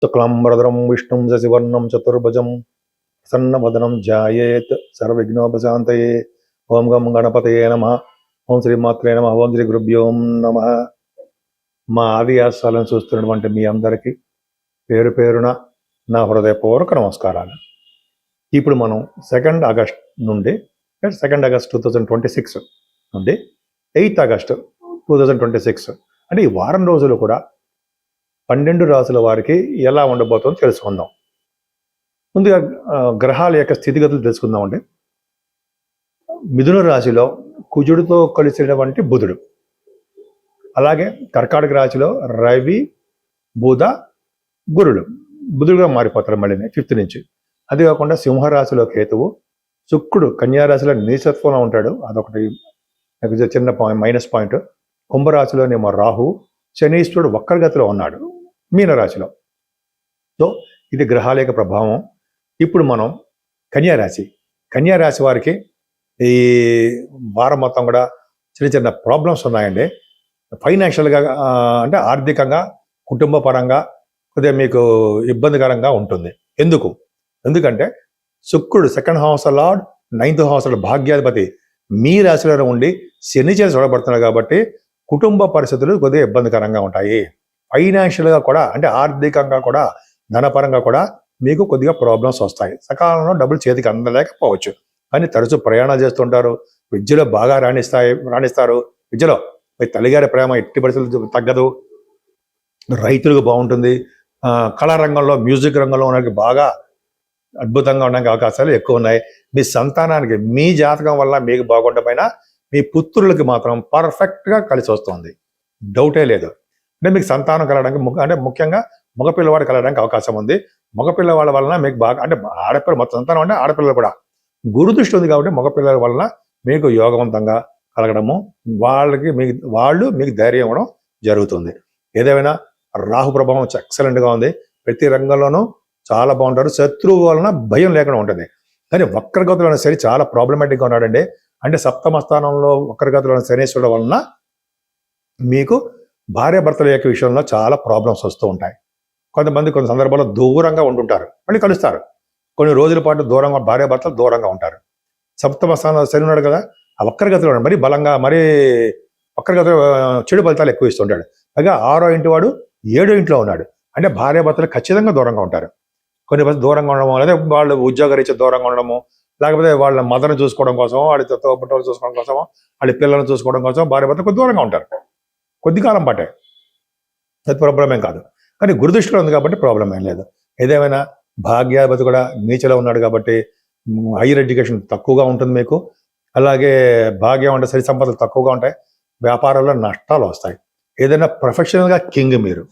శుక్లాంబరధరం విష్ణుం శశివర్ణం చతుర్భుజం ప్రసన్నవదనం ధ్యాయేత్ సర్వవిఘ్నోపశాంతయే. ఓం గం గణపతయే నమః. ఓం శ్రీమాత్రే నమః. ఓం శ్రీ గురుభ్యో నమః. మా ఆదియాసాలను చూస్తున్నటువంటి మీ అందరికీ పేరు పేరున నా హృదయపూర్వక నమస్కారాలు. ఇప్పుడు మనం 2 ఆగస్ట్ నుండి 2 ఆగస్ట్ 2026 నుండి 8 ఆగస్ట్ 2026 అంటే ఈ వారం రోజులు కూడా 12 రాసుల వారికి ఎలా ఉండబోతుందో తెలుసుకుందాం. ముందుగా గ్రహాల యొక్క స్థితిగతులు తెలుసుకుందామండి. మిథున రాశిలో కుజుడితో కలిసినటువంటి బుధుడు, అలాగే కర్కాటక రాశిలో రవి, బుధ, గురుడు బుధుడుగా మారిపోతారు మళ్ళీ 5th నుంచి. అది కాకుండా సింహరాశిలో కేతువు, శుక్రుడు కన్యారాశిలో నీచత్వంలో ఉంటాడు, అదొకటి చిన్న మైనస్ పాయింట్. కుంభరాశిలోనేమో రాహు, శనీశ్వరుడు వక్రగతిలో ఉన్నాడు మీనరాశిలో. సో ఇది గ్రహాల యొక్క ప్రభావం. ఇప్పుడు మనం కన్యారాశి వారికి ఈ వారం మొత్తం కూడా చిన్న చిన్న ప్రాబ్లమ్స్ ఉన్నాయండి. ఫైనాన్షియల్గా అంటే ఆర్థికంగా, కుటుంబ పరంగా కొద్దిగా మీకు ఇబ్బందికరంగా ఉంటుంది. ఎందుకంటే శుక్రుడు 2nd house lord, 9th house భాగ్యాధిపతి మీ రాశిలో ఉండి శని చేసి చూడబడుతున్నాడు కాబట్టి కుటుంబ పరిస్థితులు కొద్దిగా ఇబ్బందికరంగా ఉంటాయి. ఫైనాన్షియల్గా కూడా అంటే ఆర్థికంగా కూడా, ధనపరంగా కూడా మీకు కొద్దిగా ప్రాబ్లమ్స్ వస్తాయి. సకాలంలో డబ్బులు చేతికి అందలేకపోవచ్చు. కానీ తరచూ ప్రయాణాలు చేస్తుంటారు. విద్యలో బాగా రాణిస్తారు. విద్యలో మీ తల్లిగారి ప్రేమ ఎట్టి పరిస్థితులు తగ్గదు. రైతులకు బాగుంటుంది. కళారంగంలో, మ్యూజిక్ రంగంలో ఉన్నకి బాగా అద్భుతంగా ఉండడానికి అవకాశాలు ఎక్కువ ఉన్నాయి. మీ సంతానానికి మీ జాతకం వల్ల మీకు బాగుండకపోయినా మీ పుత్రులకి మాత్రం పర్ఫెక్ట్గా కలిసి వస్తుంది, డౌటే లేదు. అంటే మీకు సంతానం కలగడానికి అంటే ముఖ్యంగా మగపిల్లవాడు కలగడానికి అవకాశం ఉంది. మగపిల్లవాళ్ళ వలన మీకు బాగా అంటే ఆడపిల్ల మొత్తం సంతానం అంటే ఆడపిల్లలు కూడా గురుదృష్టి ఉంది కాబట్టి మగపిల్లల వలన మీకు యోగవంతంగా కలగడము, వాళ్ళు మీకు ధైర్యం ఇవ్వడం జరుగుతుంది. ఏదేమైనా రాహు ప్రభావం ఎక్సలెంట్గా ఉంది. ప్రతి రంగంలోనూ చాలా బాగుంటారు. శత్రువు వలన భయం లేకుండా ఉంటుంది. కానీ వక్రగతులైన శని చాలా ప్రాబ్లమాటిక్గా ఉన్నాడండి. అంటే 7వ స్థానంలో వక్రగతులైన శనీశ్వరుడు వలన మీకు భార్యాభర్తల యొక్క విషయంలో చాలా ప్రాబ్లమ్స్ వస్తూ ఉంటాయి. కొన్ని సందర్భాల్లో దూరంగా ఉంటుంటారు, మళ్ళీ కలుస్తారు. కొన్ని రోజుల పాటు దూరంగా భార్యాభర్తలు దూరంగా ఉంటారు. 7వ స్థానంలో శని ఉన్నాడు కదా, ఆ వక్రగతిలో మరీ బలంగా వక్రగతిలో చెడు ఫలితాలు ఎక్కువ ఇస్తుంటాడు. పైగా 6వ ఇంటి వాడు 7వ ఇంట్లో ఉన్నాడు. అంటే భార్యాభర్తలు ఖచ్చితంగా దూరంగా ఉంటారు. కొన్ని దూరంగా ఉండడము, లేదా వాళ్ళు ఉద్యోగరీత్యా దూరంగా ఉండడము, లేకపోతే వాళ్ళ మదర్ని చూసుకోవడం కోసం, వాళ్ళ తోబుట్టువులు చూసుకోవడం కోసం, వాళ్ళ పిల్లలను చూసుకోవడం కోసం భార్యాభర్తలు దూరంగా ఉంటారు కొద్ది కాలం పాటే. అది ప్రాబ్లం ఏం కాదు. కానీ గురుదృష్టిలో ఉంది కాబట్టి ప్రాబ్లం ఏం లేదు. ఏదేమైనా భాగ్యాధిపతి కూడా నీచలో ఉన్నాడు కాబట్టి హైయర్ ఎడ్యుకేషన్ తక్కువగా ఉంటుంది మీకు. అలాగే భాగ్యం అంటే సరి సంపదలు తక్కువగా ఉంటాయి. వ్యాపారాల్లో నష్టాలు వస్తాయి. ఏదైనా ప్రొఫెషనల్గా కింగ్ మీరు.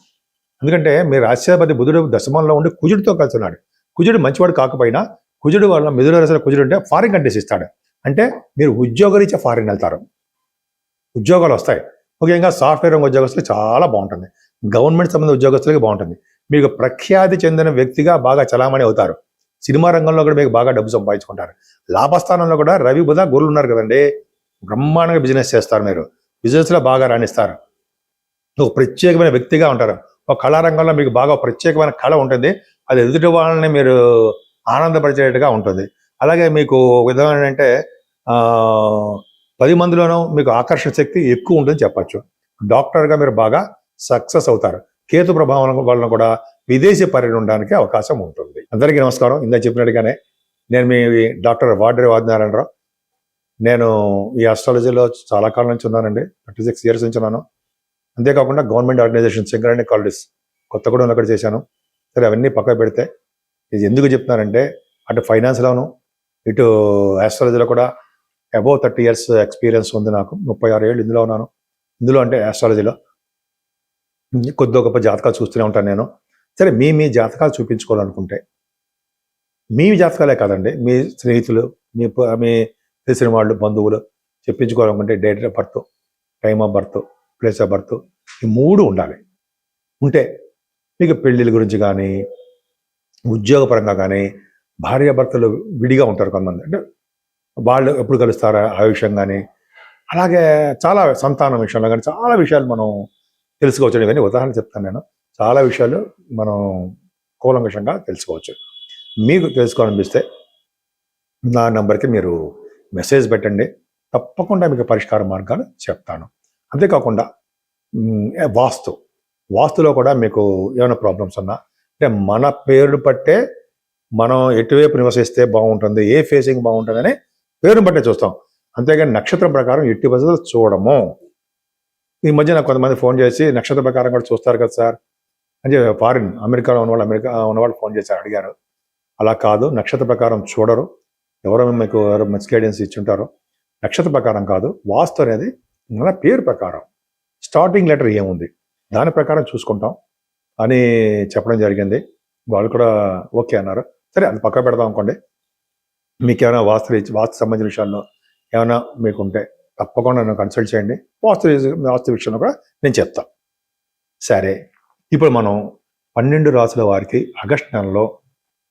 ఎందుకంటే మీరు రాష్ట్రాధిపతి బుధుడు దశమంలో ఉండి కుజుడితో కలిసి ఉన్నాడు. కుజుడు మంచివాడు కాకపోయినా కుజుడు వల్ల మిథున రాశిలో కుజుడు ఉంటే ఫారిన్ కంట్రీస్ ఇస్తాడు. అంటే మీరు ఉద్యోగరీత్యా ఫారిన్ వెళ్తారు, ఉద్యోగాలు వస్తాయి. ముఖ్యంగా సాఫ్ట్వేర్ రంగ ఉద్యోగస్తులు చాలా బాగుంటుంది. గవర్నమెంట్ సంబంధించిన ఉద్యోగస్తులకి బాగుంటుంది. మీకు ప్రఖ్యాతి చెందిన వ్యక్తిగా బాగా చలామణి అవుతారు. సినిమా రంగంలో కూడా మీకు బాగా డబ్బు సంపాదించుకుంటారు. లాభస్థానంలో కూడా రవి, బుధ, గురులు ఉన్నారు కదండి. బ్రహ్మాండంగా బిజినెస్ చేస్తారు. మీరు బిజినెస్లో బాగా రాణిస్తారు. ఒక ప్రత్యేకమైన వ్యక్తిగా ఉంటారు. ఒక కళారంగంలో మీకు బాగా ప్రత్యేకమైన కళ ఉంటుంది. అది ఎదుటి వాళ్ళని మీరు ఆనందపరిచేట్టుగా ఉంటుంది. అలాగే మీకు విధమైన అంటే 10 మందిలోనూ మీకు ఆకర్షణ శక్తి ఎక్కువ ఉంటుందని చెప్పచ్చు. డాక్టర్గా మీరు బాగా సక్సెస్ అవుతారు. కేతు ప్రభావం వలన కూడా విదేశీ పర్యటన ఉండడానికి అవకాశం ఉంటుంది. అందరికీ నమస్కారం. ఇందాక చెప్పినట్టుగానే నేను మీ డాక్టర్ వాడ్రే వాదినారాయణరావు. నేను ఈ ఆస్ట్రాలజీలో చాలా కాలం నుంచి ఉన్నానండి. 36 years నుంచి ఉన్నాను. అంతేకాకుండా గవర్నమెంట్ ఆర్గనైజేషన్ సింగరేణి కాలేజెస్ కొత్తగూడెంలో అక్కడ చేశాను. సరే, అవన్నీ పక్కన పెడితే ఇది ఎందుకు చెప్తున్నానంటే అటు ఫైనాన్స్లోను ఇటు ఆస్ట్రాలజీలో కూడా అబౌవ్ 30 years ఎక్స్పీరియన్స్ ఉంది నాకు. 36 ఏళ్ళు ఇందులో ఉన్నాను. ఇందులో అంటే ఆస్ట్రాలజీలో కొద్ది గొప్ప జాతకాలు చూస్తూనే ఉంటాను నేను. సరే, మీ జాతకాలు చూపించుకోవాలనుకుంటే మీ జాతకాలే కాదండి, మీ స్నేహితులు, మీ తెలిసిన వాళ్ళు, బంధువులు చెప్పించుకోవాలనుకుంటే date of birth, time of birth, place of birth, ఈ 3 ఉండాలి. ఉంటే మీకు పెళ్ళిళ్ళ గురించి కానీ, ఉద్యోగపరంగా కానీ, భార్యాభర్తలు విడిగా ఉంటారు కొంతమంది, అంటే వాళ్ళు ఎప్పుడు కలుస్తారా ఆ విషయం కానీ, అలాగే చాలా సంతానం విషయంలో కానీ చాలా విషయాలు మనం తెలుసుకోవచ్చు. ఇవన్నీ ఉదాహరణ చెప్తాను నేను. చాలా విషయాలు మనం కూలంకషంగా తెలుసుకోవచ్చు. మీకు తెలుసుకోవాలనిపిస్తే నా నంబర్కి మీరు మెసేజ్ పెట్టండి, తప్పకుండా మీకు పరిష్కార మార్గాలు చెప్తాను. అంతేకాకుండా వాస్తులో కూడా మీకు ఏమైనా ప్రాబ్లమ్స్ ఉన్నా, అంటే మన పేరు బట్టే మనం ఎటువైపు నివసిస్తే బాగుంటుంది, ఏ ఫేసింగ్ బాగుంటుందని పేరుని బట్టే చూస్తాం. అంతేగాని నక్షత్రం ప్రకారం ఎట్టి పరిస్థితులు చూడము. ఈ మధ్య నాకు కొంతమంది ఫోన్ చేసి నక్షత్ర ప్రకారం కూడా చూస్తారు కదా సార్ అని ఫారిన్ అమెరికాలో ఉన్నవాళ్ళు ఫోన్ చేసి అడిగారు. అలా కాదు, నక్షత్ర ప్రకారం చూడరు. ఎవరో మీకు మిస్గైడెన్స్ ఇచ్చుంటారో. నక్షత్ర ప్రకారం కాదు, వాస్తు అనేది మన పేరు ప్రకారం స్టార్టింగ్ లెటర్ ఏముంది దాని ప్రకారం చూసుకుంటాం అని చెప్పడం జరిగింది. వాళ్ళు కూడా ఓకే అన్నారు. సరే, అది పక్క పెడదాం అనుకోండి. మీకు ఏమైనా వాస్తు సంబంధించిన విషయాల్లో ఏమైనా మీకు ఉంటే తప్పకుండా నన్ను కన్సల్ట్ చేయండి. వాస్తు విషయంలో కూడా నేను చెప్తాను. సరే, ఇప్పుడు మనం 12 రాసుల వారికి ఆగస్టు నెలలో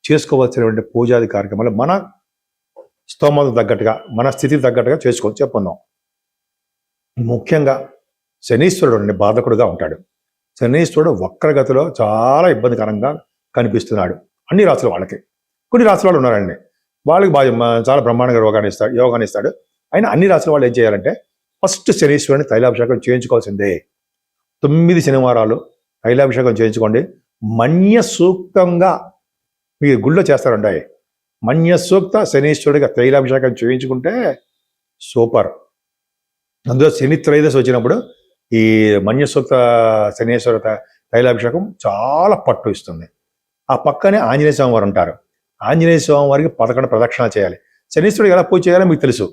చేసుకోవాల్సినటువంటి పూజాది కార్యక్రమాలు మన స్తోమత తగ్గట్టుగా, మన స్థితికి తగ్గట్టుగా చెప్పుకుందాం. ముఖ్యంగా శనీశ్వరుడు బాధకుడుగా ఉంటాడు. శనీశ్వరుడు వక్రగతిలో చాలా ఇబ్బందికరంగా కనిపిస్తున్నాడు అన్ని రాసుల వాళ్ళకి. కొన్ని రాసుల వాళ్ళు ఉన్నారండి, వాళ్ళకి చాలా బ్రహ్మాండంగా యోగాన్ని ఇస్తాడు. అయినా అన్ని రాసుల వాళ్ళు ఏం చేయాలంటే ఫస్ట్ శనీశ్వరుని తైలాభిషేకం చేయించుకోవాల్సిందే. 9 శనివారాలు తైలాభిషేకం చేయించుకోండి. మన్య సూక్తంగా మీరు గుళ్ళో చేస్తారండి. మన్య సూక్త శనీశ్వరుడిగా తైలాభిషేకం చేయించుకుంటే సూపర్. అందులో శని త్రయోదశి వచ్చినప్పుడు ఈ మన్య సూక్త శనీశ్వర తైలాభిషేకం చాలా పట్టు ఇస్తుంది. ఆ పక్కనే ఆంజనేయ స్వామి వారు ఉంటారు. ఆంజనేయ స్వామి వారికి 11 ప్రదక్షిణాలు చేయాలి. శనీశ్వరుడు ఎలా పూజ చేయాలో మీకు తెలుసు.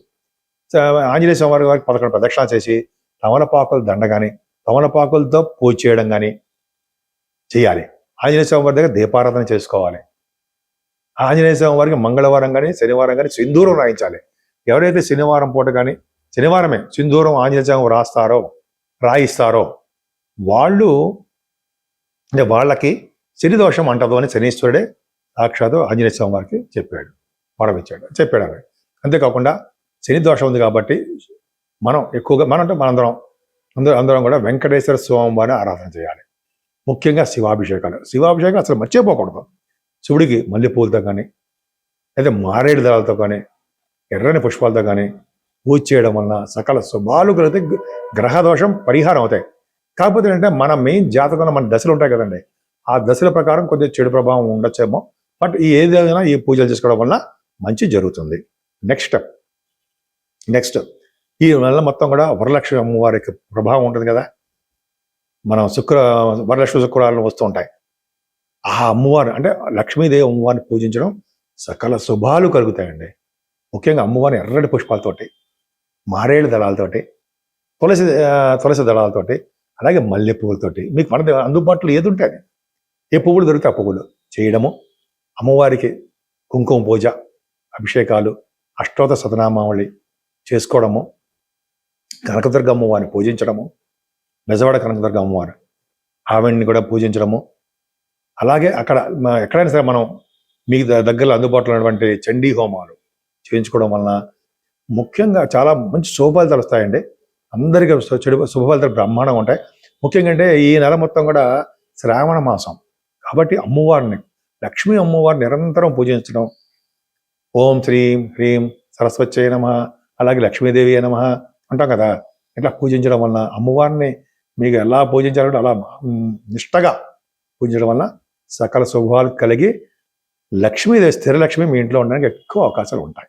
ఆంజనేయ స్వామి వారికి 11 ప్రదక్షిణాలు చేసి తమలపాకుల దండ కానీ తమలపాకులతో పూజ చేయడం కానీ చేయాలి. ఆంజనేయ స్వామి వారి దగ్గర దీపారాధన చేసుకోవాలి. ఆంజనేయ స్వామి వారికి మంగళవారం కానీ శనివారం కానీ సింధూరం రాయించాలి. ఎవరైతే శనివారం పూట కానీ శనివారమే సింధూరం ఆంజనేయ స్వామి రాయిస్తారో వాళ్ళకి శని దోషం అంటదు అని శనీశ్వరుడే సాక్షాత్తు ఆంజనేయ స్వామి వారికి వరం చెప్పాడు. అంతేకాకుండా శని దోషం ఉంది కాబట్టి మనం ఎక్కువగా అందరం కూడా వెంకటేశ్వర స్వామి వారిని ఆరాధన చేయాలి. ముఖ్యంగా శివాభిషేకాలు అసలు మర్చిపోకూడదు. శివుడికి మల్లెపూలతో కానీ లేదా మారేడు దళాలతో కానీ ఎర్రని పుష్పాలతో కానీ పూజ చేయడం వలన సకల శుభాలు కలిగితే గ్రహ దోషం పరిహారం అవుతాయి. కాకపోతే ఏంటంటే మన మెయిన్ జాతకంలో మన దశలు ఉంటాయి కదండి, ఆ దశల ప్రకారం కొద్దిగా చెడు ప్రభావం ఉండొచ్చేమో. బట్ ఏదైనా ఈ పూజలు చేసుకోవడం వల్ల మంచి జరుగుతుంది. నెక్స్ట్ ఈ నెల మొత్తం కూడా వరలక్ష్మి అమ్మవారికి ప్రభావం ఉంటుంది కదా. మనం వరలక్ష్మి శుక్రవారం వస్తూ ఉంటాయి. ఆ అమ్మవారు అంటే లక్ష్మీదేవి అమ్మవారిని పూజించడం సకల శుభాలు కలుగుతాయండి. ముఖ్యంగా అమ్మవారిని ఎర్రటి పుష్పాలతోటి, మారేడు దళాలతోటి, తులసి దళాలతోటి, అలాగే మల్లె పువ్వులతోటి మీకు మన అందుబాటులో ఏది ఉంటే అది, ఏ పువ్వులు దొరికితే ఆ పువ్వులు చేయడము, అమ్మవారికి కుంకుమ పూజ, అభిషేకాలు, అష్టోత్తర శతనామావళి చేసుకోవడము, కనకదుర్గ అమ్మవారిని పూజించడము, బెజవాడ కనకదుర్గ అమ్మవారు ఆవిడ్ని కూడా పూజించడము. అలాగే ఎక్కడైనా సరే మనం మీకు దగ్గరలో అందుబాటులో ఉన్నటువంటి చండీ హోమాలు చేయించుకోవడం వలన ముఖ్యంగా చాలా మంచి శుభ ఫలితాలు వస్తాయండి. అందరికీ శుభ ఫలితాలు బ్రహ్మాండంగా ఉంటాయి. ముఖ్యంగా అంటే ఈ నెల మొత్తం కూడా శ్రావణ మాసం కాబట్టి అమ్మవారిని, లక్ష్మీ అమ్మవారిని నిరంతరం పూజించడం, ఓం శ్రీం హ్రీం సరస్వత్యై నమః, అలాగే లక్ష్మీదేవి నమః అంటాం కదా. ఇట్లా పూజించడం వలన అమ్మవారిని మీకు ఎలా పూజించాలంటే అలా నిష్టగా పూజించడం వలన సకల శుభాలు కలిగి లక్ష్మీదేవి స్థిరలక్ష్మి మీ ఇంట్లో ఉండడానికి ఎక్కువ అవకాశాలు ఉంటాయి.